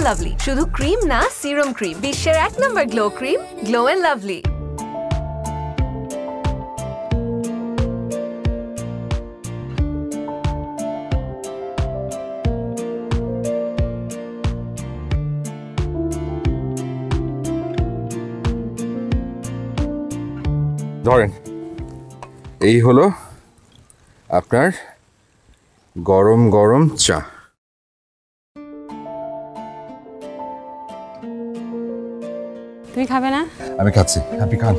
And lovely. শুধু cream না, serum cream, বিশ্বের 1 নম্বর glow cream, glow and lovely. ধরেন, এই হলো আপনার গরম গরম চা। তুমি খাবে না? আমি খাচ্ছি, আপনি খান।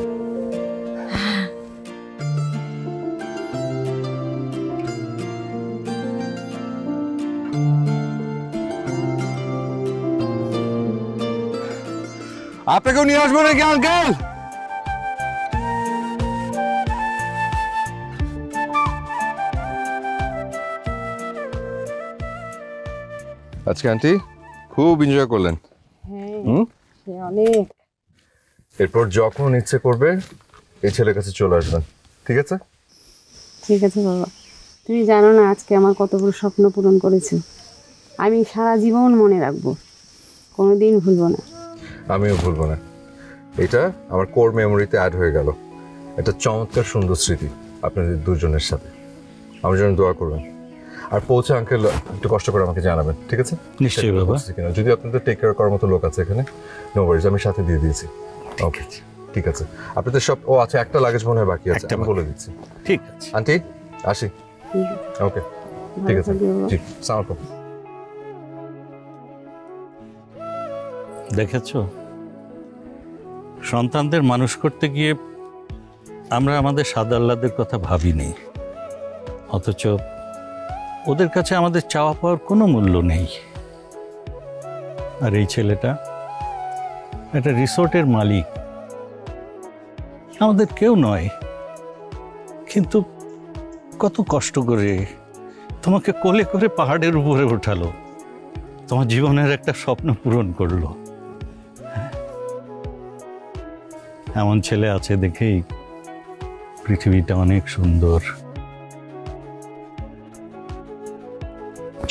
আপনাকেও নিয়ে আসবো নাকি আঙ্কেল? আজকে আন্টি খুব এনজয় করলেন? অনেক। এরপর যখন ইচ্ছে করবে এই ছেলের কাছে চলে আসবেন, ঠিক আছে? ঠিক আছে বাবা, তুমি জানো না আজকে আমার কত বড় স্বপ্ন পূরণ করেছে। আমি সারা জীবন মনে রাখবো, কোনোদিন ভুলবো না। আমিও ভুলবো না। এটা আমার কোর মেমোরিতে অ্যাড হয়ে গেল। একটা চমৎকার সুন্দর স্মৃতি আপনাদের দুজনের সাথে। আমার জন্য দোয়া করবেন, আর পৌঁছে আঙ্কেল একটু কষ্ট করে আমাকে জানাবেন, ঠিক আছে? নিশ্চয়ই বাবা। যদি আপনাদের টেক কেয়ার করার মতো লোক আছে এখানে, নো ওয়ারিজ, আমি সাথে দিয়ে দিয়েছি। ওকে, ঠিক আছে। আপনাদের সব, ও আচ্ছা, একটা লাগেজ মনে হয় বাকি আছে, আমি বলে দিচ্ছি। ঠিক আছে আন্টি, আসি। ওকে, ঠিক আছে। জি, সালাম আলাইকুম। দেখেছো, সন্তানদের মানুষ করতে গিয়ে আমরা আমাদের সাদা আহ্লাদের কথা ভাবিনি, অথচ ওদের কাছে আমাদের চাওয়া পাওয়ার কোনো মূল্য নেই। আর এই ছেলেটা একটা রিসোর্টের মালিক, আমাদের কেউ নয়, কিন্তু কত কষ্ট করে তোমাকে কোলে করে পাহাড়ের উপরে ওঠালো, তোমার জীবনের একটা স্বপ্ন পূরণ করলো। এমন ছেলে আছে দেখেই পৃথিবীটা অনেক সুন্দর।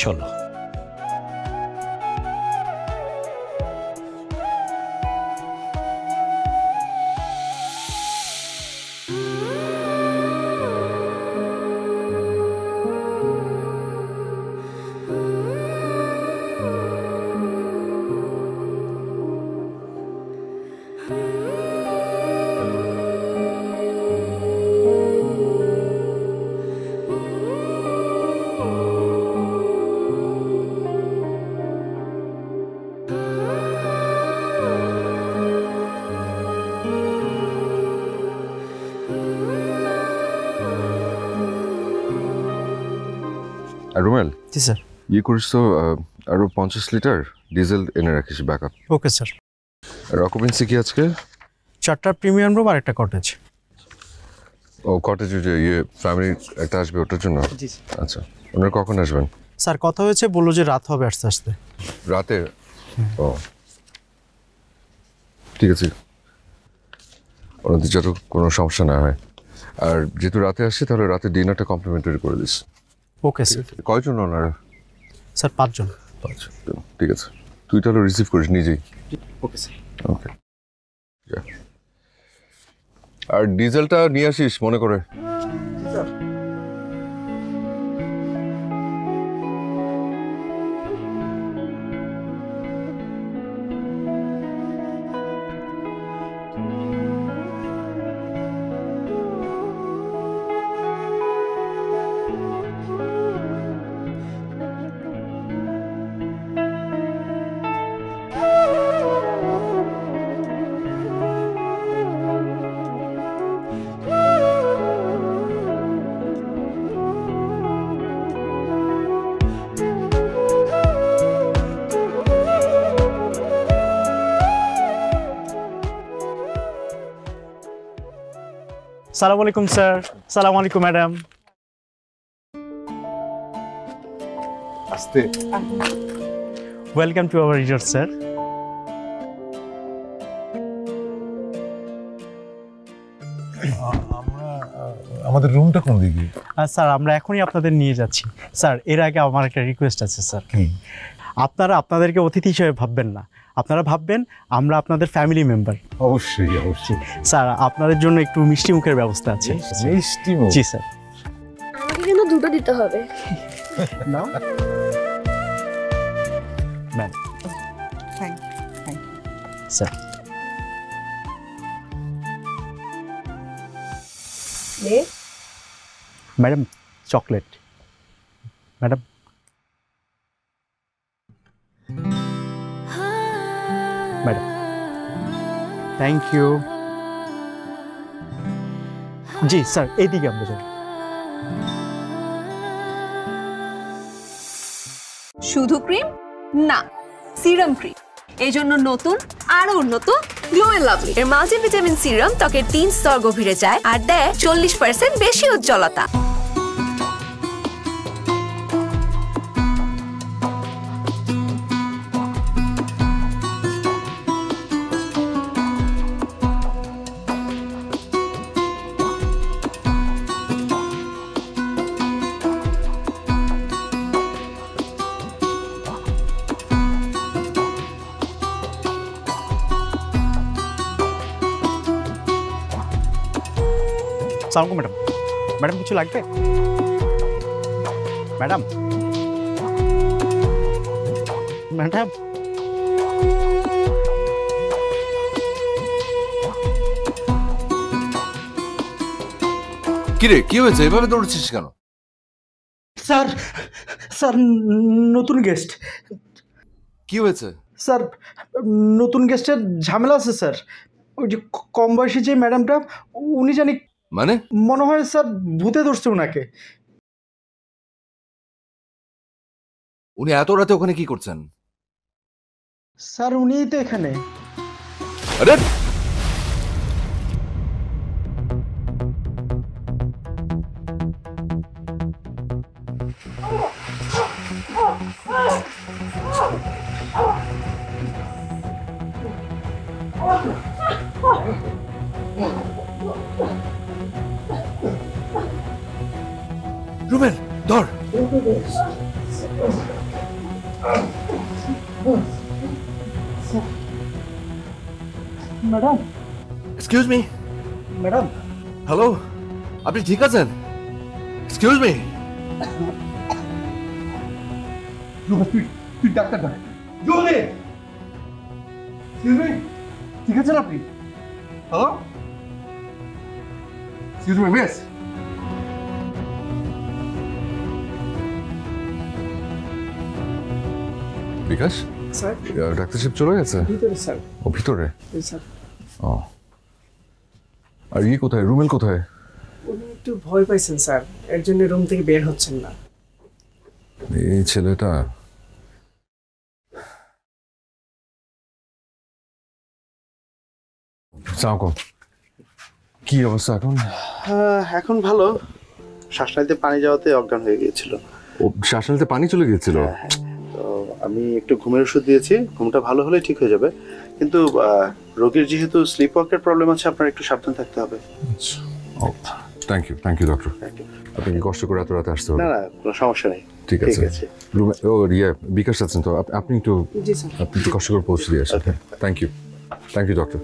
চলো। রুমেল, জি স্যার। করিস তো আরো 50 লিটার ডিজেল এনে রাখিস ব্যাকআপ। Okay sir. আর অকুপেন্সি কি আজকে? 4টা প্রিমিয়াম রুম আর একটা কটেজ। ও, কটেজে যে ফ্যামিলি একটা আসবে ওটার জন্য? জি। আচ্ছা, ওনারা কখন আসবেন? স্যার কথা হয়েছে, বললো যে রাত হবে আস্তে আস্তে। রাতে? ও ঠিক আছে, ওনাদের যাতে কোনো সমস্যা না হয়। আর যেহেতু রাতে আসছি, তাহলে রাতে ডিনারটা কমপ্লিমেন্টারি করে দিস। Okay sir. কয়জন ওনারা? স্যার 5 জন। আচ্ছা, ঠিক আছে, তুই তাহলে রিসিভ করিস নিজেই। Okay sir. ওকে, আর ডিজেলটা নিয়ে আসিস মনে করে। সালাম আলাইকুম স্যার। সালাম আলাইকুম ম্যাডাম। আস্তে। Welcome to our resort sir. আমাদের রুমটা কোন দিকে? স্যার আমরা এখনই আপনাদের নিয়ে যাচ্ছি। স্যার এর আগে আমার একটা রিকোয়েস্ট আছে স্যার। আপনারা আপনাদেরকে অতিথি হিসেবে ভাববেন না, আপনারা ভাববেন আমরা আপনাদের ফ্যামিলি মেম্বার। অবশ্যই অবশ্যই। স্যার আপনাদের জন্য একটু মিষ্টি মুখের ব্যবস্থা আছে। মিষ্টি মুখ? জি স্যার। আমাকে কিন্তু দুটো দিতে হবে। নাও ma'am. Sir madam chocolate. Madam madam thank you. জি স্যার এইদিকে আমরা যাই। শুধু ক্রিম না, সিরাম ক্রিম। এই জন্য নতুন আরো উন্নত গ্লো এন্ড লাভলি এর মাল্টিভিটামিন সিরাম ত্বকের 3 স্তর গভীরে যায় আর দেয় 40% বেশি উজ্জ্বলতা। সালাম ম্যাডাম। ম্যাডাম কিছু লাগবে? ম্যাডাম ম্যাডাম কিরে কি হয়েছে, এভাবে দৌড়ছিস কেন? স্যার, স্যার নতুন গেস্ট। কি হয়েছে? স্যার নতুন গেস্টের ঝামেলা আছে স্যার। ওই যে কম বয়সী যে ম্যাডামটা, উনি জানি মানে? মনে হয় স্যার ভূতে ধরছে ওনাকে। উনি এত রাতে ওখানে কি করছেন? স্যার উনিই তো এখানে। আরে রুবেল ধর। Madam excuse me. Madam hello, আপনি ঠিক আছেন? Excuse me. তুই ডাক্তার ডাক জলদি। এক্সকিউজ মি, ঠিক আছেন আপনি? Hello excuse me miss. Bikash, sir doctor সাহেব চলে গেছে? ভিতরে স্যার। ও ভিতরে? স্যার ও, আর ইয়ে কোথায়, রুমেল কোথায়? উনি একটু ভয় পাইছেন স্যার, এর জন্য রুম থেকে বের হচ্ছেন না। এই ছেলেটা কি অবস্থা এখন? এখন ভালো। শ্বাসনালীতে পানি যাওয়াতে অজ্ঞান হয়ে গিয়েছিল। ও শ্বাসনালীতে পানি চলে গিয়েছিল? তো আমি একটু ঘুমের ওষুধ দিয়েছি, ঘুমটা ভালো হলে ঠিক হয়ে যাবে। কিন্তু রোগীর যেহেতু স্লিপ ওয়াকের প্রবলেম আছে, আপনার একটু সাবধান থাকতে হবে। ও থ্যাংক ইউ ডক্টর। আপনি কি কষ্ট করে এত রাতে আসতে হবে? না না, কোনো সমস্যা নেই। ঠিক আছে। রুমে ও ইয়ে বিকাশ আছেন তো, আপনি একটু জি স্যার। আপনি একটু কষ্ট করে পৌঁছে দিয়ে আসেন। Thank you doctor.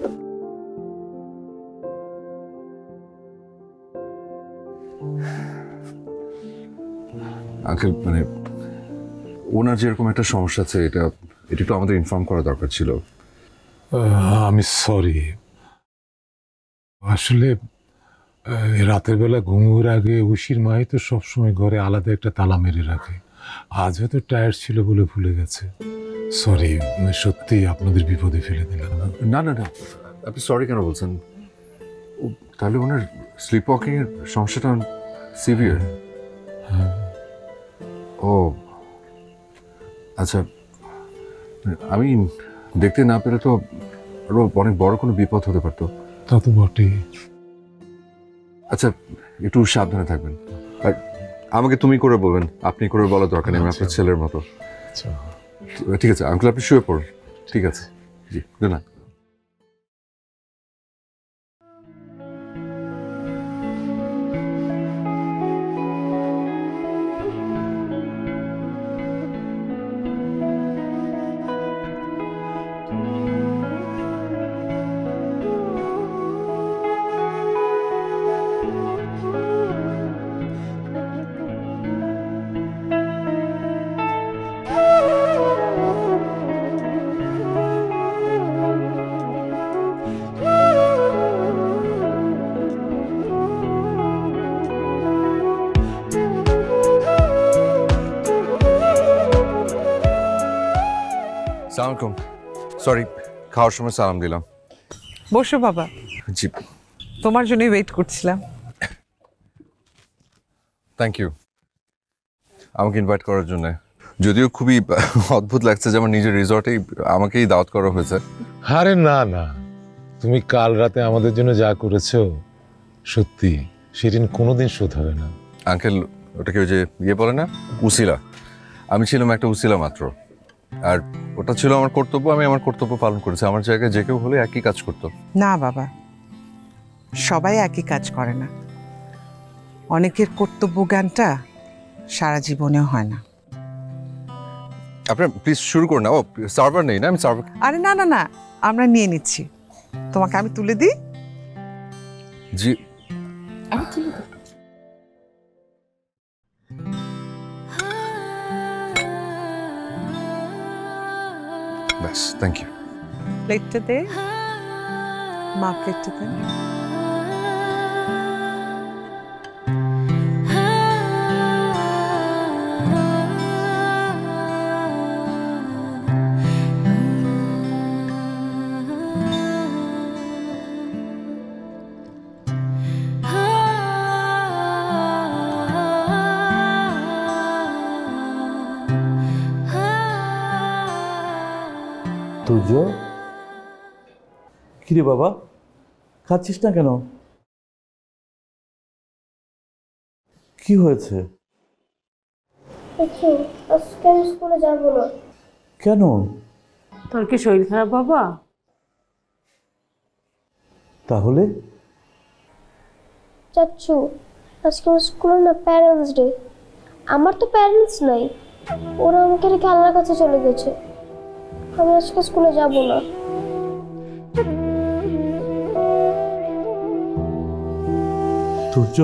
আঙ্কেল, মানে ওনার যেরকম একটা সমস্যা আছে, এটা একটু আমাদের ইনফর্ম করা দরকার ছিল। আমি সরি, আসলে রাতের বেলা ঘুমোর আগে উশির মাই তো সবসময় ঘরে আলাদা একটা তালা মেরে রাখে। আজ হয়তো টায়ার্ড ছিল বলে ভুলে গেছে। সরি, সত্যি আপনাদের বিপদে ফেলে দিলাম। না, আপনি সরি কেন বলছেন? ও তাহলে ওনার স্লিপ ওয়াকিং এর সমস্যাটা সিভিয়ার? ও আচ্ছা, আমি দেখতে না পেরে তো আরো অনেক বড় কোনো বিপদ হতে পারতো। তা তো বটেই। আচ্ছা, একটু সাবধানে থাকবেন। আর আমাকে তুমি করে বলবেন, আপনি করে বলার দরকার নেই, আমি আপনার ছেলের মতো। ঠিক আছে আঙ্কেল, আপনি শুয়ে পড়ুন। ঠিক আছে, জি, গুড নাইট। সালাম আলাইকুম। সরি, খাওয়ার সময় সালাম দিলাম। বসো বাবা, জি, তোমার জন্যই ওয়েট করছিলাম। থ্যাংক ইউ আমাকে ইনভাইট করার জন্য। যদিও খুবই অদ্ভুত লাগছে যে আমার নিজের রিসর্টেই আমাকেই দাওয়াত করা হয়েছে। আরে না না, তুমি কাল রাতে আমাদের জন্য যা করেছো সত্যি সেদিন কোনোদিন শোধ হবে না। আঙ্কেল, ওটাকে ওই যে বলে না, উসিলা। আমি ছিলাম একটা উসিলা মাত্র, আর ওটা ছিল আমার কর্তব্য। আমি আমার কর্তব্য পালন করেছি। আমার জায়গায় যে কেউ হলে একই কাজ করতো। না বাবা, সবাই একই কাজ করে না। অনেকের কর্তব্য জ্ঞানটা সারা জীবনেও হয় না। আপনার প্লিজ শুরু করুন না। ও সার্ভার নেই না? আমি সার্ভার। আরে না না না, আমরা নিয়ে নিচ্ছি। তোমাকে আমি তুলে দিই। জি, আমি তুলে দিই। ব্যাস, থ্যাংক ইউ। প্লেটটা দে মা, প্লেটটা দে। তুর্য, কিরে বাবা, খাচ্ছিস না কেন? কি হয়েছে? আজকে আমি স্কুলে যাব না। কেন? তোর কি শরীর খারাপ বাবা? তাহলে? চাচ্ছু, আজকে আমার স্কুলে না প্যারেন্টস ডে। আমার তো প্যারেন্টস নাই, ওরা আমাকে রেখে আল্লাহর কাছে চলে গেছে। আমি আজকে স্কুলে যাব না। তুর্য,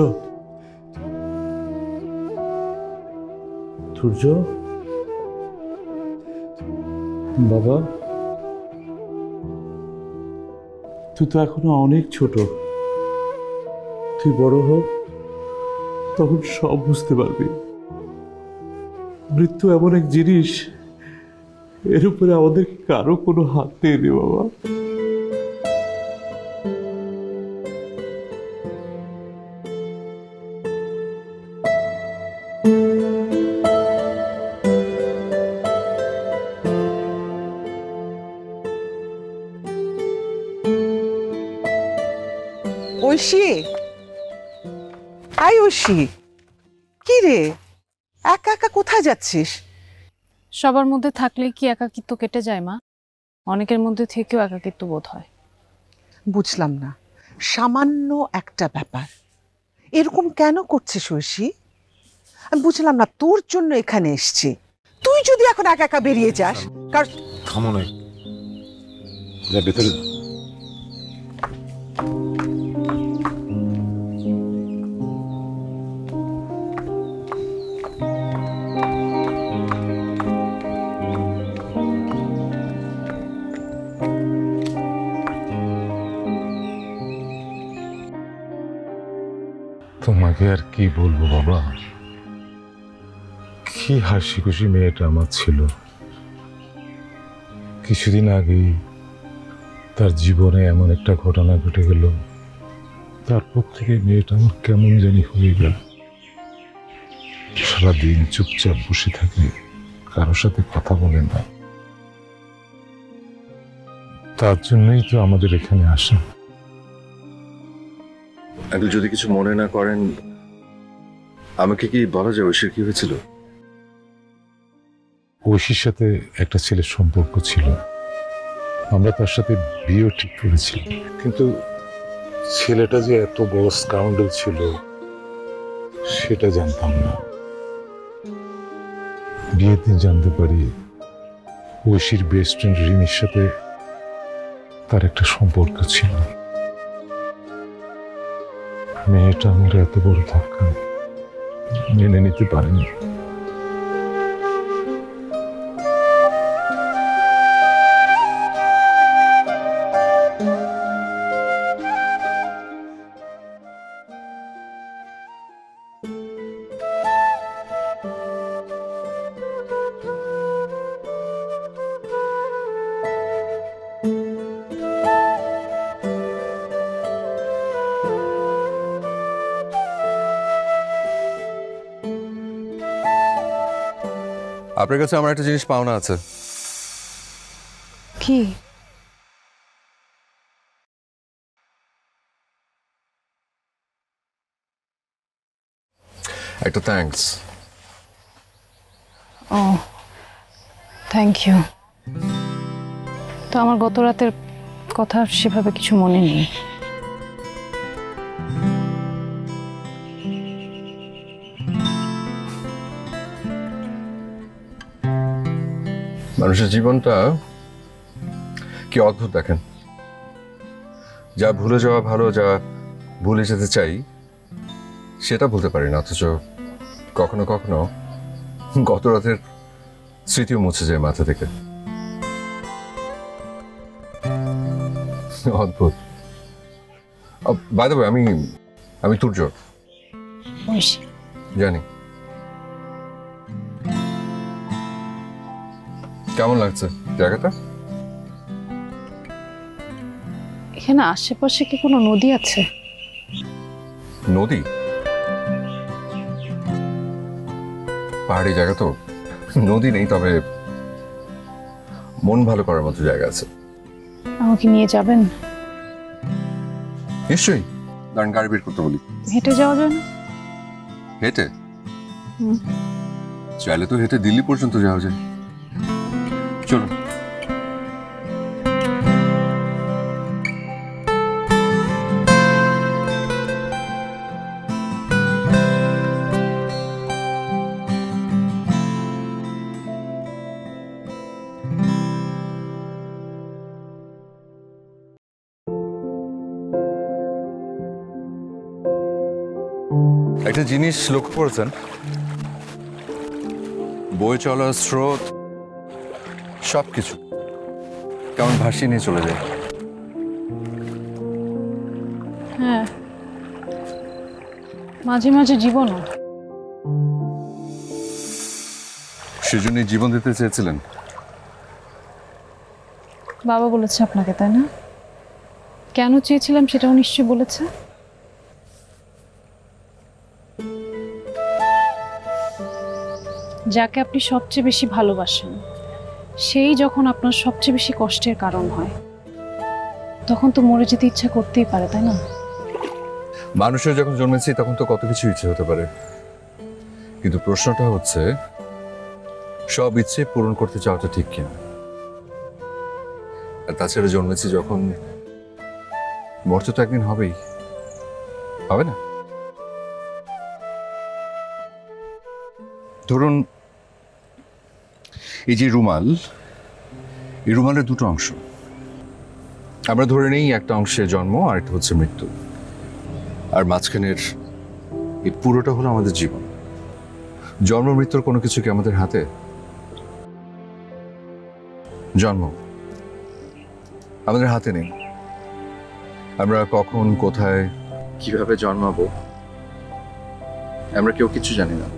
তুর্য বাবা, তুই তো এখনো অনেক ছোট। তুই বড় হ, তখন সব বুঝতে পারবি। মৃত্যু এমন এক জিনিস, এর উপরে আমাদের কারো কোনো হাত নেই রে বাবা। ঐশী, আই ঐশী, কি রে একা একা কোথায় যাচ্ছিস? সবার মধ্যে থাকলে কি একাকিত্ব কেটে যায় মা? অনেকের মধ্যে থেকেও একাকিত্ব বোধ হয়। বুঝলাম না, সামান্য একটা ব্যাপার এরকম কেন করছিস ঐশী? আমি বুঝলাম না, তোর জন্য এখানে এসছি। তুই যদি এখন একা একা বেরিয়ে যাস, কারণ থামো না, যা ভেতরে। তোমাকে আর কি বলবো বাবা, কি হাসি খুশি মেয়েটা আমার ছিল। কিছুদিন আগেই তার জীবনে এমন একটা ঘটনা ঘটে গেল, তারপর থেকে মেয়েটা আমার কেমন জানি হয়ে গেল। সারাদিন চুপচাপ বসে থাকে, কারোর সাথে কথা বলে না। তার জন্যই তো আমাদের এখানে আসা। আঙ্কেল, যদি কিছু মনে না করেন, আমাকে কি বলা যায় ঐশীর কি হয়েছিল? ঐশীর সাথে একটা ছেলের সম্পর্ক ছিল, আমরা তার সাথে বিয়ে ঠিক করেছি। কিন্তু ছেলেটা যে এত বড় স্কাউন্ডার ছিল সেটা জানতাম না। বিয়ের দিন জানতে পারি ঐশীর বেস্ট ফ্রেন্ড রিমির সাথে তার একটা সম্পর্ক ছিল। মেয়েটা আমার এত বড় ধাক্কা মেনে নিতে পারেনি। আপনার কাছে আমার একটা জিনিস পাওনা আছে। কি? একটা থ্যাঙ্কস। O thank you. তো আমার গত রাতের কথা সেভাবে কিছু মনে নেই। মানুষের জীবনটা কি অদ্ভুত দেখেন। যা ভুলে যাওয়া ভালো, যা ভুলে যেতে চাই সেটা বলতে পারি না, অথচ কখনো কখনো গত রাতের স্মৃতিও মুছে যায় মাথা থেকে। অদ্ভুত। বাই দ্য ওয়ে, আমি তুর্য। জানি। কেমন লাগছে জায়গাটা? এখানে আশেপাশে কি কোনো নদী আছে? নদী? পাহাড়ি জায়গা তো, নদী নেই, তবে মন ভালো করার মতো জায়গা আছে। আমাকে নিয়ে যাবেন? নিশ্চয়ই। দাঁড়ান, গাড়ি বের করতে বলি। হেঁটে যাওয়া যায় না? হেঁটে? চাইলে তো হেঁটে দিল্লি পর্যন্ত যাওয়া যায়। চলুন। একটা জিনিস লক্ষ্য করেছেন, বয়ে চলার স্রোত সবকিছু কেমন ভাসিয়ে নিয়ে চলে যায়। হ্যাঁ, মাঝে মাঝে জীবনও। সেজন্যই জীবন দিতে চেয়েছিলেন? বাবা বলেছে আপনাকে, তাই না? কেন চেয়েছিলাম সেটাও নিশ্চয়ই বলেছে। যাকে আপনি সবচেয়ে বেশি ভালোবাসেন সেই যখন আপনার সবচেয়ে বেশি কষ্টের কারণ হয়, তখন তো মরে যেতে ইচ্ছা করতেই পারে, তাই না? মানুষের যখন জন্মেছি তখন তো কত কিছু ইচ্ছে হতে পারে, কিন্তু প্রশ্নটা হচ্ছে সব ইচ্ছে পূরণ করতে চাওয়াটা ঠিক কিনা। আর তাছাড়া জন্মেছি যখন, মরতে তো একদিন হবেই, হবে না? ধরুন এই যে রুমাল, এই রুমালের দুটো অংশ। আমরা ধরে নেই একটা অংশে জন্ম আর একটা হচ্ছে মৃত্যু, আর মাঝখানের এই পুরোটা হলো আমাদের জীবন। জন্ম মৃত্যুর কোনো কিছু কি আমাদের হাতে? জন্ম আমাদের হাতে নেই। আমরা কখন, কোথায়, কিভাবে জন্মাবো আমরা কেউ কিছু জানি না।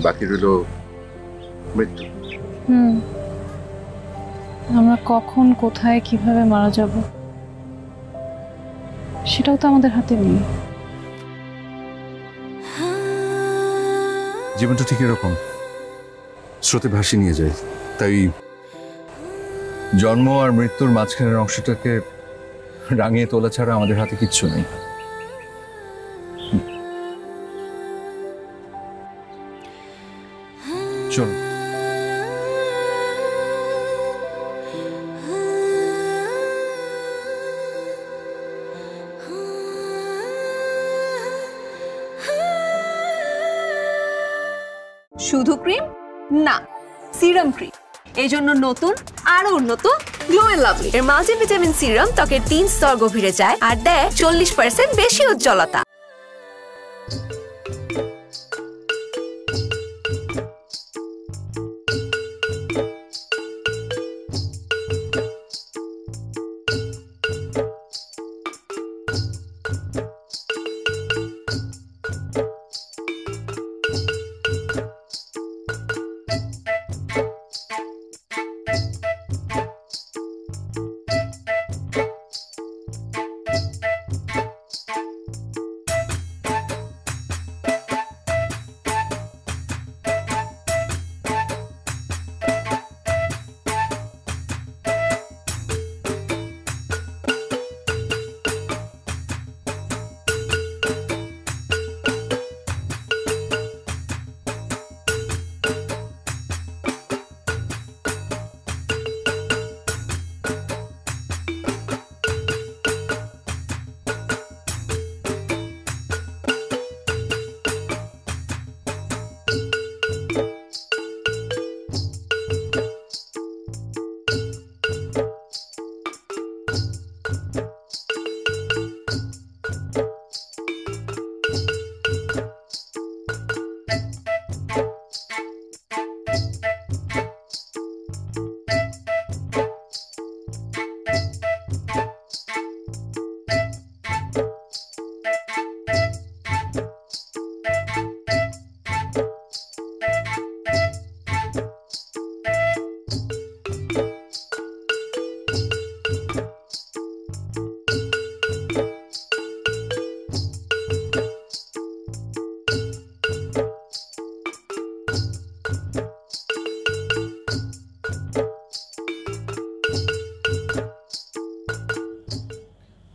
বাকি রইল মৃত্যু। আমরা কখন, কোথায়, কিভাবে মারা যাব সেটাও তো আমাদের হাতে নেই। জীবনটা ঠিক এরকম, স্রোতে ভাসিয়ে নিয়ে যায়। তাই জন্ম আর মৃত্যুর মাঝখানের অংশটাকে রাঙিয়ে তোলা ছাড়া আমাদের হাতে কিচ্ছু নেই। চল। শুধু ক্রিম না, সিরাম ক্রিম। এই জন্য নতুন আরো উন্নত গ্লো এন্ড লাভলি এর মাল্টিভিটামিন সিরাম ত্বকের 3 স্তর গভীরে যায় আর দেয় 40% বেশি উজ্জ্বলতা।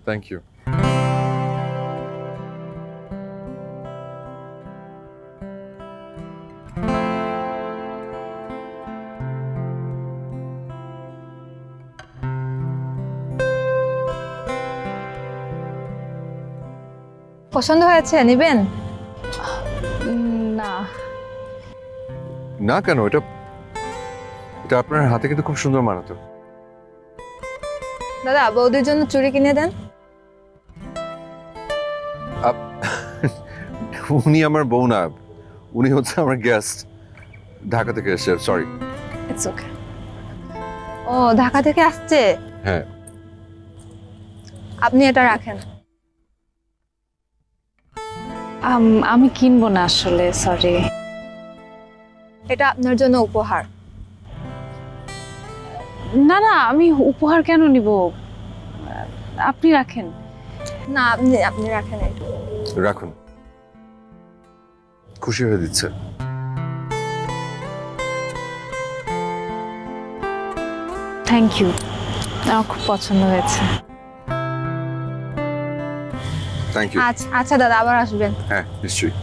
Thank you. পছন্দ হয়েছে, নেবেন? না। না কেন? এটা এটা আপনার হাতে কিন্তু খুব সুন্দর মানাতো। দাদা, বৌদির জন্য চুড়ি কিনে দেন। উনি আমার বউ না, উনি হচ্ছে আমার গেস্ট, ঢাকা থেকে এসে। সরি। It's okay. ও ঢাকা থেকে আসছে? হ্যাঁ। আপনি এটা রাখেন। আমি কিনবো না আসলে, সরি। এটা আপনার জন্য উপহার। না না, আমি উপহার কেন নিব? আপনি রাখেন। না, আপনি রাখেন এটা। রাখুন, খুশি হয়ে দিচ্ছে। থ্যাংক ইউ, আমার খুব পছন্দ হয়েছে। Thank you. আচ্ছা দাদা, আবার আসবেন। হ্যাঁ, নিশ্চয়ই।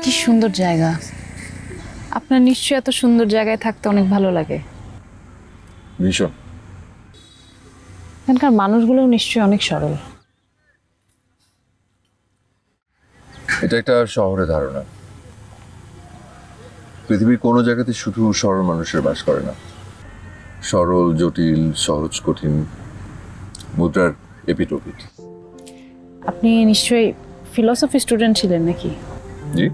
কি সুন্দর জায়গা। আপনার নিশ্চয়ই এত সুন্দর জায়গায় থাকতে অনেক ভালো লাগে। ভীষণ। এখানকার মানুষগুলোও নিশ্চয়ই অনেক সরল। এটা একটা শহরের ধারণা। পৃথিবীর কোনো জায়গাতে শুধু সরল মানুষের বাস করে না। সরল, জটিল, সহজ, কঠিন, মুদ্রার এপিটোপিট। আপনি নিশ্চয়ই ফিলোসফি স্টুডেন্ট ছিলেন নাকি? জি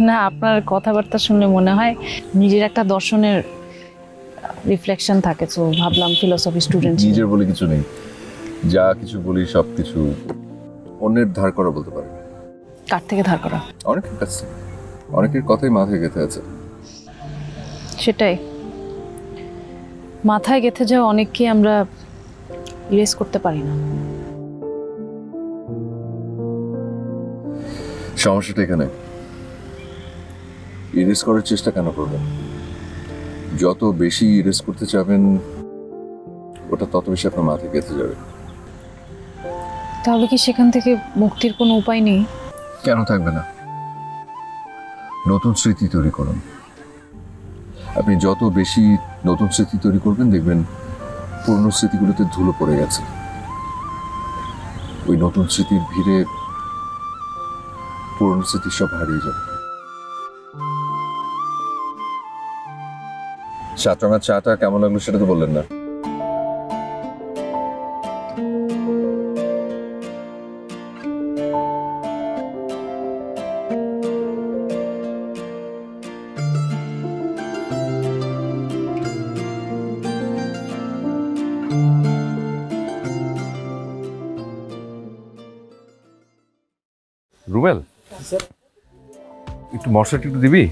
না, আপনার কথাবার্তা শুনলে মনে হয় নিজের একটা দর্শনের রিফ্লেকশন থাকে, তো ভাবলাম ফিলোসফি স্টুডেন্ট। নিজের বলে কিছু নেই, যা কিছু বলি সব কিছু অন্যের ধার করা বলতে পারে। কার থেকে ধার করা? অনেকের কাছে, অনেকের কথাই মাথায় গেঁথে আছে। সেটাই, মাথায় গেঁথে যাওয়া অনেককে আমরা ইরেজ করতে পারি না। সমস্যাটা এখানে, ইরেজ করার চেষ্টা কেন করবেন? যত বেশি ইরেজ করতে চাবেন ওটা তত বেশি আপনার মাথায় গেঁথে যাবে। তাহলে কি সেখান থেকে মুক্তির কোনো উপায় নেই? কেন থাকবে না? নতুন স্মৃতি তৈরি করুন। আপনি যত বেশি নতুন স্মৃতি তৈরি করবেন দেখবেন পুরনো স্মৃতিগুলোতে ধুলো পড়ে গেছে। ওই নতুন স্মৃতির ভিড়ে পুরনো স্মৃতি সব হারিয়ে যাবে। সাতরঙা চাটা কেমন লাগলো সেটা তো বললেন না। রুবেল, একটু মশলাটা একটু দিবি?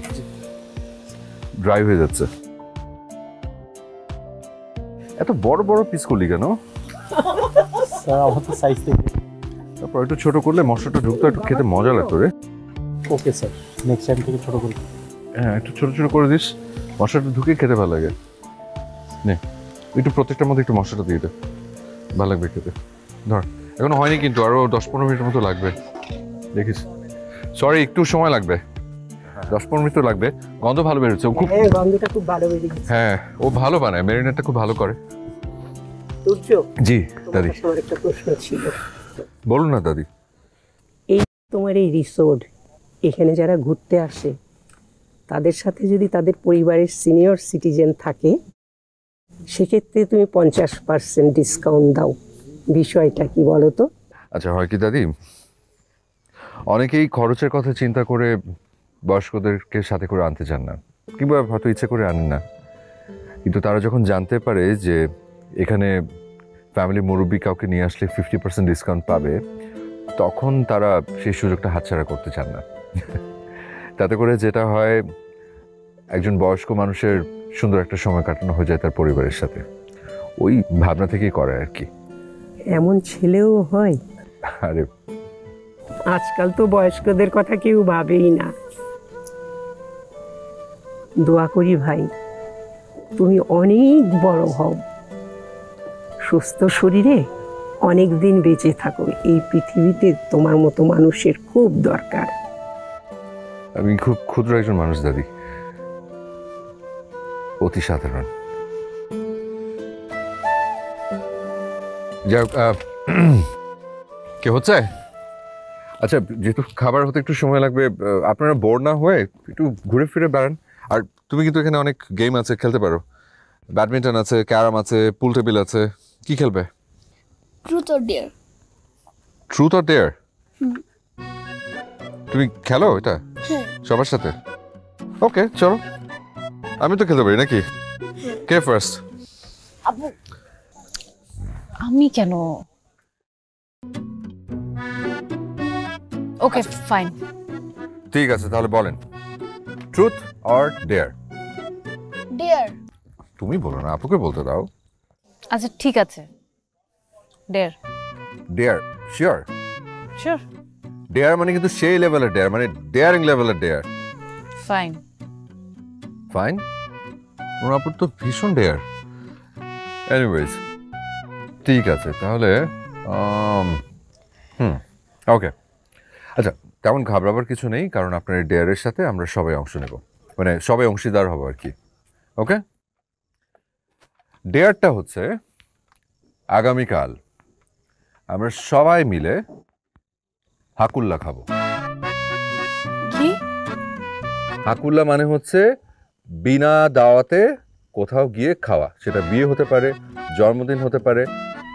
ড্রাই হয়ে যাচ্ছে। এত বড় বড় পিস করলি কেন? স্যার আমার তো সাইজ থেকে। তারপর একটু ছোট করলে মশলাটা ঢুকতো, একটু খেতে মজা লাগতো রে। ওকে স্যার, নেক্সট টাইম থেকে ছোট করে। হ্যাঁ, একটু ছোট ছোট করে দিস, মশলাটা ঢুকে খেতে ভালো লাগে। নে একটু প্রত্যেকটার মধ্যে একটু মশলাটা দিয়ে দে, ভালো লাগবে খেতে। ধর, এখনো হয়নি কিন্তু আরো 10-15 মিনিটের মতো লাগবে, দেখিস। সরি, একটু সময় লাগবে, 10-15 মিনিট তো লাগবে। গন্ধ ভালো বেরোচ্ছে, খুব গন্ধটা খুব ভালো বেরিয়েছে। হ্যাঁ, ও ভালো বানায়, ম্যারিনেটটা খুব ভালো করে। সূর্য, জি দাদি। আমার একটা প্রশ্ন ছিল। বলুন না দাদি। তোমার এই রিসোর্ট এখানে যারা ঘুরতে আসে তাদের সাথে যদি তাদের পরিবারের সিনিয়র সিটিজেন থাকে সেক্ষেত্রে তুমি 50% ডিসকাউন্ট দাও। বিষয়টা কি বলো তো? আচ্ছা, হয় কি দাদি, অনেকেই খরচের কথা চিন্তা করে বয়স্কদেরকে সাথে করে আনতে চান না, কিংবা হয়তো ইচ্ছে করে আনেন না, কিন্তু তারা যখন জানতে পারে যে এখানে ফ্যামিলি মুরব্বী কাউকে নিয়ে আসলে 50% ডিসকাউন্ট পাবে, তখন তারা সেই সুযোগটা হাতছাড়া করতে চান না। তাতে করে যেটা হয়, একজন বয়স্ক মানুষের সুন্দর একটা সময় কাটানো হয়ে যায় তার পরিবারের সাথে। ওই ভাবনা থেকেই করে আর কি। এমন ছেলেও হয়? আরে আজকাল তো বয়স্কদের কথা কেউ ভাবেই না। দোয়া করি ভাই তুমি অনেক বড় হও, সুস্থ শরীরে অনেক দিন বেঁচে থাকো। এই পৃথিবীতে তোমার মতো মানুষের খুব দরকার। আমি খুব ক্ষুদ্র একজন মানুষ দাদি, অতি সাধারণ। যাই হোক, কে হচ্ছে? আচ্ছা, যেহেতু খাবার হতে একটু সময় লাগবে, আপনারা বোর না হয়ে একটু ঘুরে ফিরে বেড়ান। আর তুমি কিন্তু এখানে অনেক গেম আছে, খেলতে পারো। ব্যাডমিন্টন আছে, ক্যারাম আছে, পুল টেবিল আছে। কি খেলবে? Truth or dare. Truth or dare? তুমি খেলো এটা সবার সাথে? ওকে, চলো। আমি তো খেলতে পারি নাকি? কে ফার্স্ট? আমি কেন? Okay fine. ঠিক আছে, তাহলে বলেন, ট্রুথ অর ডেয়ার? ডেয়ার। তুমি বলো না, আপুকে বলতে দাও। আচ্ছা ঠিক আছে, dare. Dare? Sure? Sure. Dare মানে কিন্তু সেই লেভেলের ডেয়ার, মানে ডেয়ারিং লেভেলের ডেয়ার। ফাইন। ফাইন? ওর আপুর তো ভীষণ ডেয়ার। এনিওয়েজ, ঠিক আছে তাহলে। ওকে, আচ্ছা, তেমন ঘাবড়াবার কিছু নেই, কারণ আপনার ডেয়ারের সাথে আমরা সবাই অংশ নেব, মানে সবাই অংশীদার হব আর কি। ওকে, ডেয়ারটা হচ্ছে আগামীকাল আমরা সবাই মিলে হাকুল্লা খাবো। কি? হাকুল্লা মানে হচ্ছে বিনা দাওয়াতে কোথাও গিয়ে খাওয়া। সেটা বিয়ে হতে পারে, জন্মদিন হতে পারে।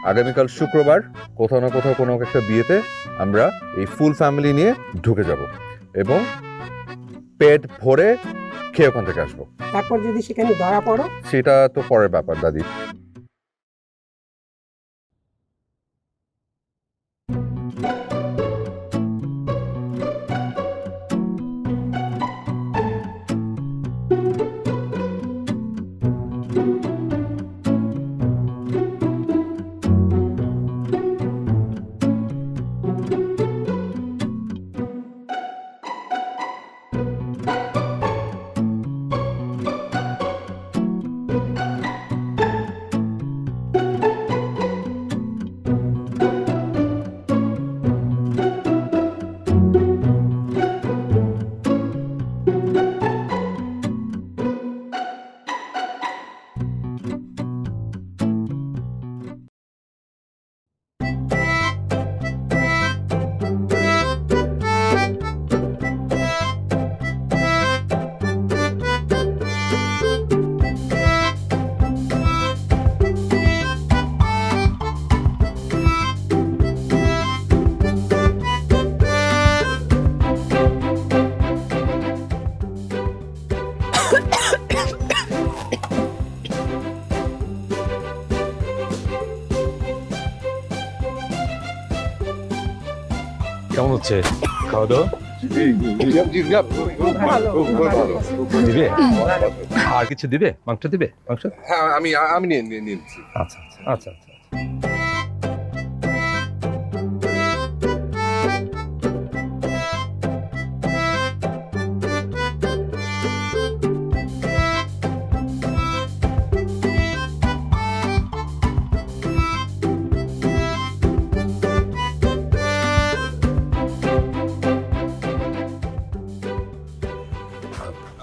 আগামীকাল শুক্রবার কোথাও না কোথাও কোনো একটা বিয়েতে আমরা এই ফুল ফ্যামিলি নিয়ে ঢুকে যাব এবং পেট ভরে খেয়ে ওখান থেকে আসবো। তারপর যদি সেখানে ধরা পড়ো? সেটা তো পরের ব্যাপার দাদি। কেমন হচ্ছে খাওয়া দাওয়া? দিবে? আর কিছু দিবে? মাংস দিবে? মাংস? হ্যাঁ, আমি নিচ্ছি। আচ্ছা আচ্ছা আচ্ছা।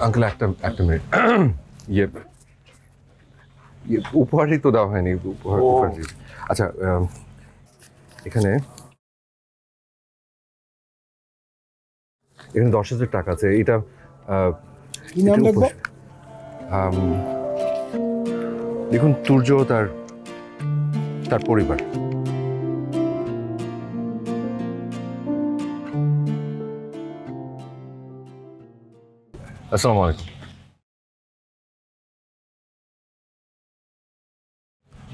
আঙ্কেল, একটা মিনিট। ইয়ে উপহারই তো দেওয়া হয়নি। উপহার। আচ্ছা, এখানে এখানে 10,000 টাকা আছে। এটা কি নাম রাখবো? দেখুন তুর্য তার পরিবার। আসসালামু আলাইকুম।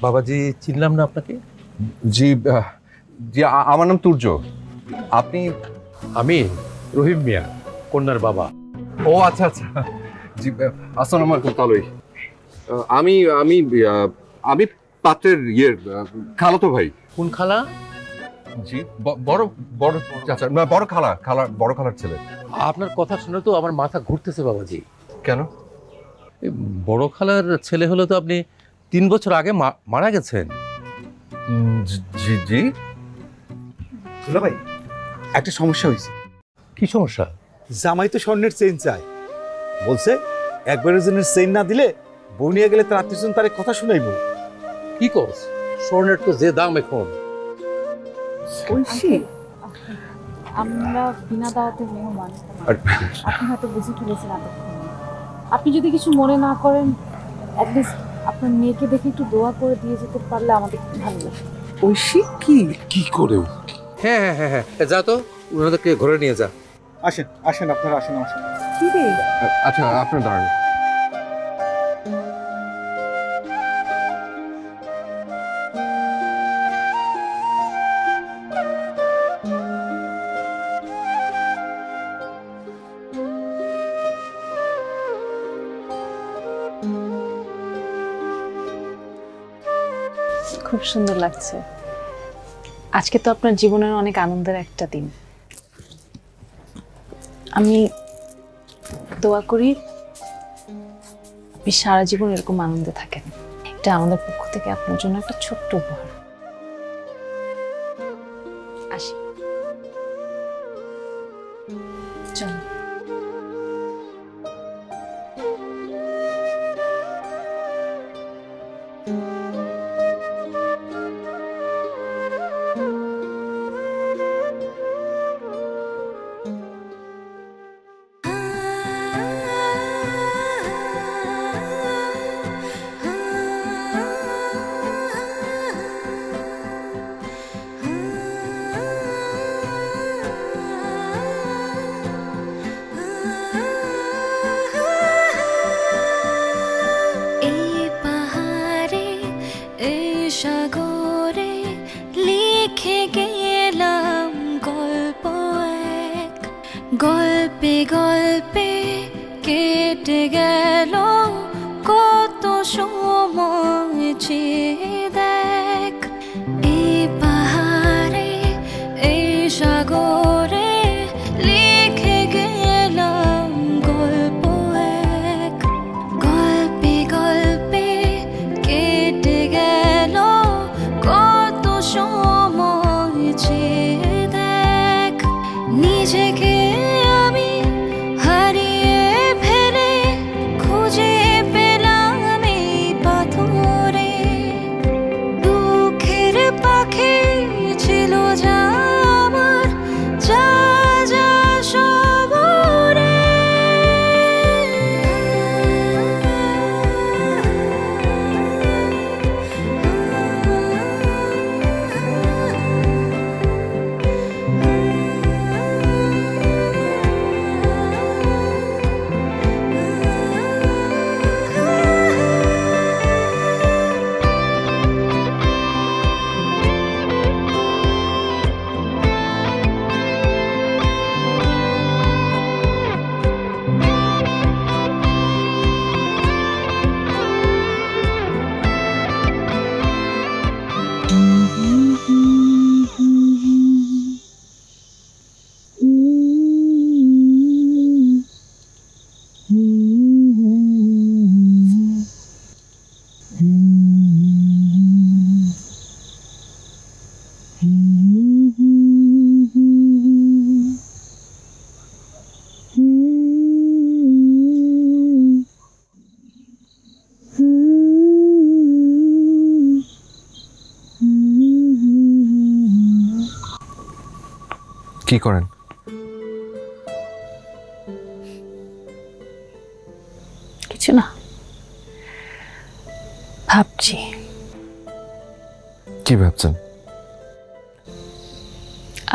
বাবাজি, চিনলাম না আপনাকে। জি জি, আমার নাম তুর্য। আপনি? আমি রহিম মিয়া, কন্যার বাবা। ও আচ্ছা আচ্ছা, জি আসসালামু আলাইকুম। তাহলে আমি আমি আমি পাত্রের খালাতো ভাই। কোন খালা? জি বড় বড় চাচা, না বড় বড় খালার ছেলে। আপনার কথা শুনে তো আমার মাথা ঘুরতেছে বাবাজি। কেন? বড় খালার ছেলে হলে তো আপনি 3 বছর আগে মারা গেছেন। জি জি। দুলা ভাই, একটা সমস্যা হয়েছে। কি সমস্যা? জামাই তো স্বর্ণের চেইন চায়, বলছে একবারের জন্য চেইন না দিলে বউ নিয়ে গেলে তার আত্মীয়জন তার কথা শুনাইব। কি করস? স্বর্ণের তো যে দাম এখন। আমরা বিনা দাওয়াতে মেহমান, আপনি হয়তো বুঝে ফেলেছেন এতক্ষণ। আপনি যদি কিছু মনে না করেন, অ্যাটলিস্ট আপনার মেয়েকে দেখে একটু দোয়া করে দিয়ে যেতে পারলে আমাদের খুব ভালো লাগে। ঐশী কি করে? হ্যাঁ হ্যাঁ হ্যাঁ হ্যাঁ, যা তো ওনাদেরকে ঘরে নিয়ে যা। আসেন আসেন, আপনারা আসেন। কি রে? আচ্ছা আপনার দাঁড়ান। খুব সুন্দর লাগছে। আজকে তো আপনার জীবনের অনেক আনন্দের একটা দিন। আমি দোয়া করি আপনি সারা জীবন এরকম আনন্দে থাকেন। এটা আমাদের পক্ষ থেকে আপনার জন্য একটা ছোট্ট উপহার। আসি, চলো। গল্পে গল্পে কেটে গেল কত সময়, দেখ এই পাহাড়ে এই সাগরে লিখে গেলাম গল্প এক। গল্পে গল্পে কেটে গেল কত সময়, দেখ নিজেকে কি করেন? কিছু না, ভাবছি। কি ভাবছেন?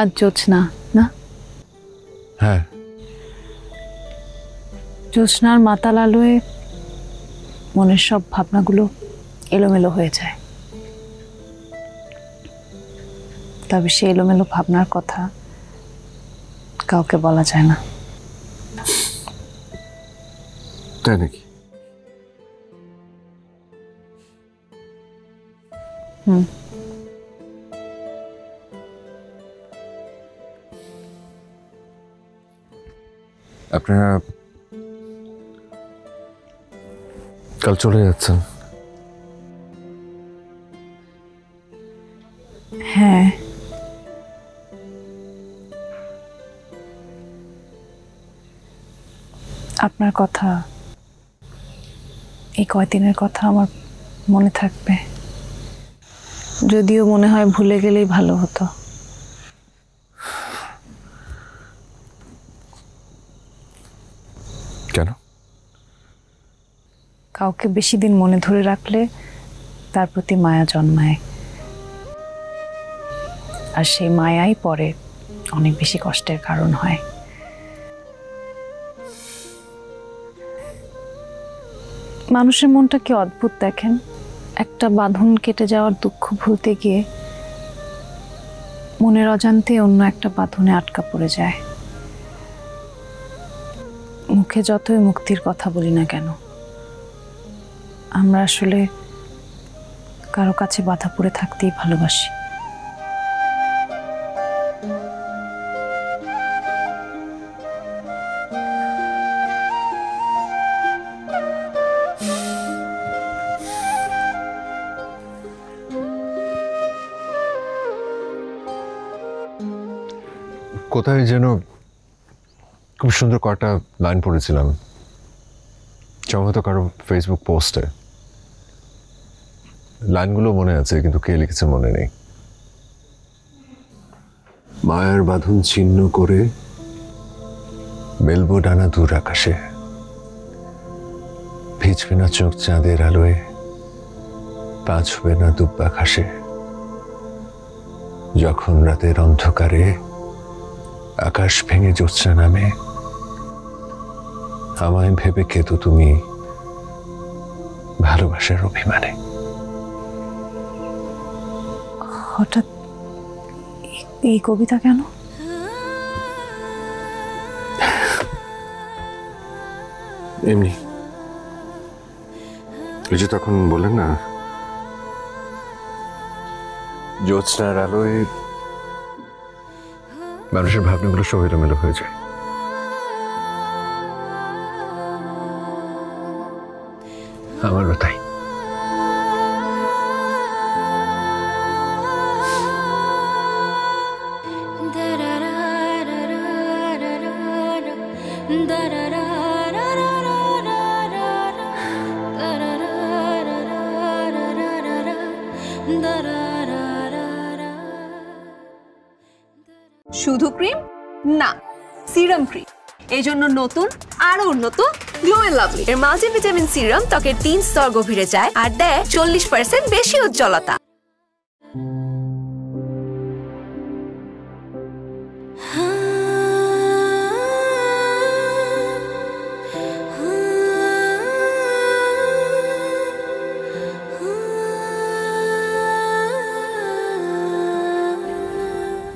আজ জোৎস্না না? হ্যাঁ, জোৎস্নার মাতাল আলোয় মনের সব ভাবনাগুলো এলোমেলো হয়ে যায়। তবে সে এলোমেলো ভাবনার কথা কাউকে বলা যায় না। তাই নাকি? হুম। আপনারা কাল চলে যাচ্ছেন? হ্যাঁ, আপনার কথা, এই কয়দিনের কথা আমার মনে থাকবে। যদিও মনে হয় ভুলে গেলেই ভালো হতো। কেন? কাউকে বেশি দিন মনে ধরে রাখলে তার প্রতি মায়া জন্মায়, আর সেই মায়াই পরে অনেক বেশি কষ্টের কারণ হয়। মানুষের মনটা কি অদ্ভুত দেখেন, একটা বাঁধন কেটে যাওয়ার দুঃখ ভুলতে গিয়ে মনের অজান্তে অন্য একটা বাঁধনে আটকা পড়ে যায়। মুখে যতই মুক্তির কথা বলি না কেন, আমরা আসলে কারো কাছে বাধা পড়ে থাকতেই ভালোবাসি। কোথায় যেন খুব সুন্দর কয়েকটা লাইন পড়েছিলাম, সম্ভবত কারো ফেসবুক পোস্টে। লাইনগুলো মনে আছে, কিন্তু কে লিখেছে মনে নেই। মায়ার বাঁধন ছিন্ন করে মেলবো ডানা দূর আকাশে, ভিজবে না চোখ চাঁদের আলোয়, বাঁচবে না দুব্বা ঘাসে। যখন রাতের অন্ধকারে আকাশ ভেঙে জ্যোৎস্না নামে, আমায় ভেবে কেঁদো তুমি ভালোবাসার অভিমানে। হঠাৎ এই কবিতা কেন? এমনি, এই যে তখন বললেন না, জ্যোৎস্নার আলোয় মানুষের ভাবনাগুলো সব এলোমেলো হয়ে যায়। আমারও তাই। শুধু ক্রিম না, সিরাম ক্রিম। এই জন্য নতুন আরো উন্নত গ্লো এন্ড লাভলি এর মাল্টিভিটামিন সিরাম ত্বকের 3 স্তর গভীরে যায় আর দেয় 40% বেশি উজ্জ্বলতা।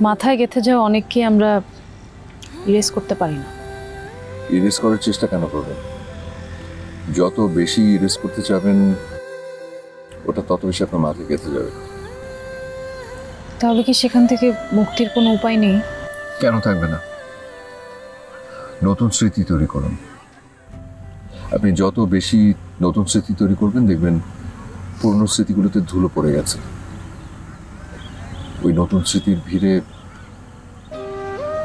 মাথায় গেঁথে যাওয়া অনেককে আমরা ইরেজ করতে পারি না। ইরেজ করার চেষ্টা কেন করবেন? যত বেশি ইরেজ করতে চাবেন, ওটা তত বেশি আপনার মাথায় গেঁথে যাবে। তাহলে কি সেখান থেকে মুক্তির কোনো উপায় নেই? কেন থাকবে না? নতুন স্মৃতি তৈরি করুন। আপনি যত বেশি নতুন স্মৃতি তৈরি করবেন, দেখবেন পুরনো স্মৃতিগুলোতে ধুলো পড়ে গেছে। ওই নতুন স্মৃতির ভিড়ে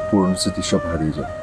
পুরনো স্মৃতি সব হারিয়ে যাবে।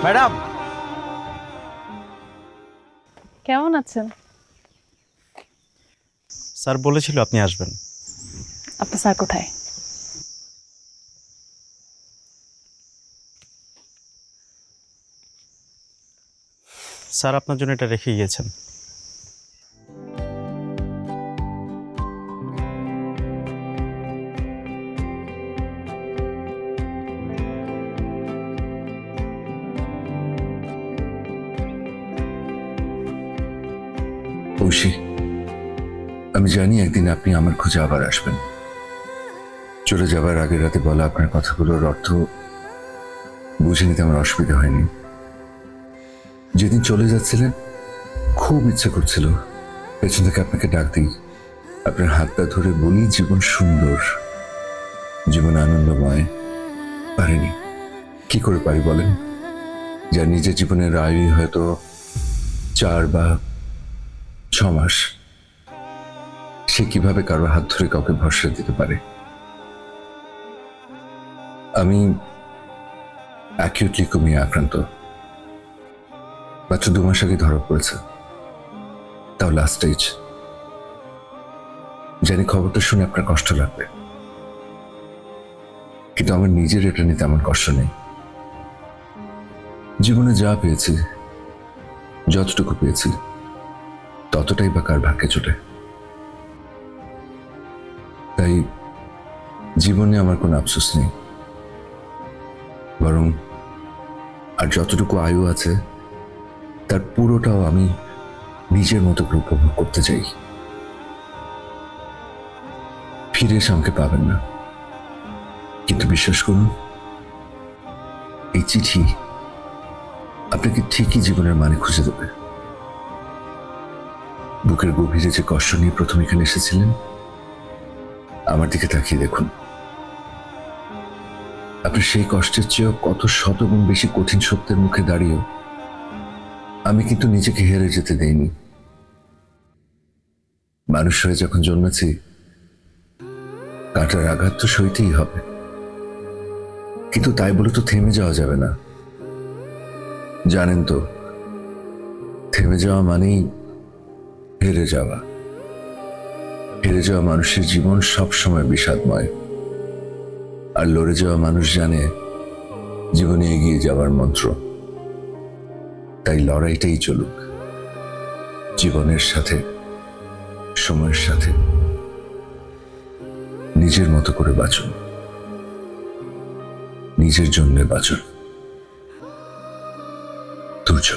ম্যাডাম কেমন আছেন? স্যার বলেছিল আপনি আসবেন। আপনার স্যার কোথায়? স্যার আপনার জন্য এটা রেখে গিয়েছেন। ঐশী, আমি জানি একদিন আপনি আমার খোঁজে আবার আসবেন। চলে যাবার আগের রাতে বলা আপনার কথাগুলোর অর্থ বুঝে নিতে আমার অসুবিধা হয়নি। যেদিন চলে যাচ্ছিলেন খুব ইচ্ছে করছিল পেছন থেকে আপনাকে ডাক দিই, আপনার হাতটা ধরে বলি জীবন সুন্দর, জীবন আনন্দময়। পারিনি। কি করে পারি বলেন? যার নিজের জীবনের আয়ুই হয়তো 4 বা 6 মাস, সে কিভাবে কারো হাত ধরে কাউকে ভরসা দিতে পারে? আমি অ্যাকিউটলি লিউকেমিয়া আক্রান্ত। মাত্র 2 মাস আগে ধরা পড়েছে, তাও লাস্ট স্টেজ। জানি খবরটা শুনে আপনার কষ্ট লাগবে, কিন্তু আমার নিজের এটা নিতে আমার কষ্ট নেই। জীবনে যা পেয়েছি, যতটুকু পেয়েছি, ততটাই বা কার ভাগ্যে জোটে। তাই জীবনে আমার কোনো আফসোস নেই, বরং আর যতটুকু আয়ু আছে তার পুরোটাও আমি নিজের মতো করে উপভোগ করতে চাই। ফিরে এসে আমাকে পাবেন না, কিন্তু বিশ্বাস করুন, এই চিঠি আপনাকে ঠিকই জীবনের মানে খুঁজে দেবে। বুকের গভীরে যে কষ্ট নিয়ে প্রথম এখানে এসেছিলেন, আমার দিকে তাকিয়ে দেখুন। আপনি সেই কষ্টের চেয়েও কত শতগুণ বেশি কঠিন সত্যের মুখে দাঁড়িয়েও আমি কিন্তু নিজেকে হেরে যেতে দেইনি। মানুষ হয়ে যখন জন্মেছি, কাটার আঘাত তো সইতেই হবে, কিন্তু তাই বলে তো থেমে যাওয়া যাবে না। জানেন তো, থেমে যাওয়া মানেই হেরে যাওয়া। হেরে যাওয়া মানুষের জীবন সবসময় বিষাদময়, আর লড়ে যাওয়া মানুষ জানে জীবনে এগিয়ে যাওয়ার মন্ত্র। তাই লড়াইটাই চলুক, জীবনের সাথে, সময়ের সাথে। নিজের মতো করে বাঁচুন, নিজের জন্য বাঁচুন। তুর্য।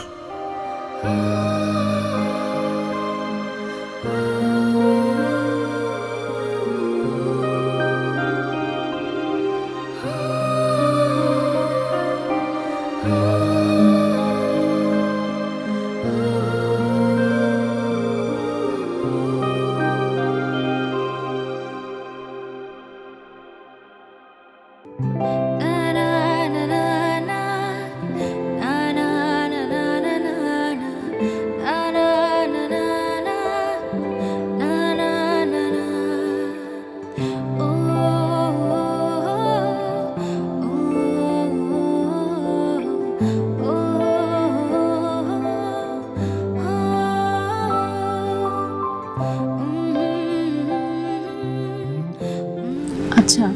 আচ্ছা,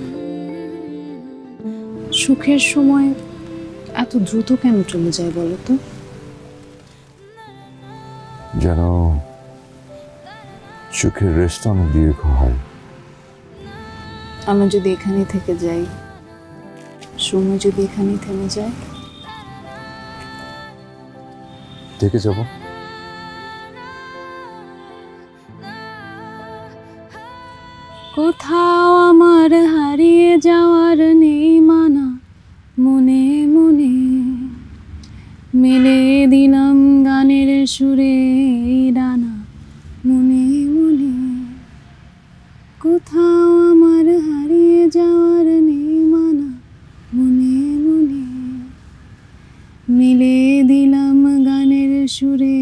সুখের সময় এত দ্রুত কেন চলে যায় বলো তো? যেন সুখের রেস্ট অনেক দীর্ঘ হয়। আমরা যদি এখানে থেকে যাই, সময় যদি এখানেই থেমে যায়। থেকে যাব। কোথাও আমার হারিয়ে যাওয়ার নেই মানা, মনে মনে মেলে দিলাম গানের সুরে ডানা, মনে মনে। কোথাও আমার হারিয়ে যাওয়ার নেই মানা, মনে মনে মেলে দিলাম গানের সুরে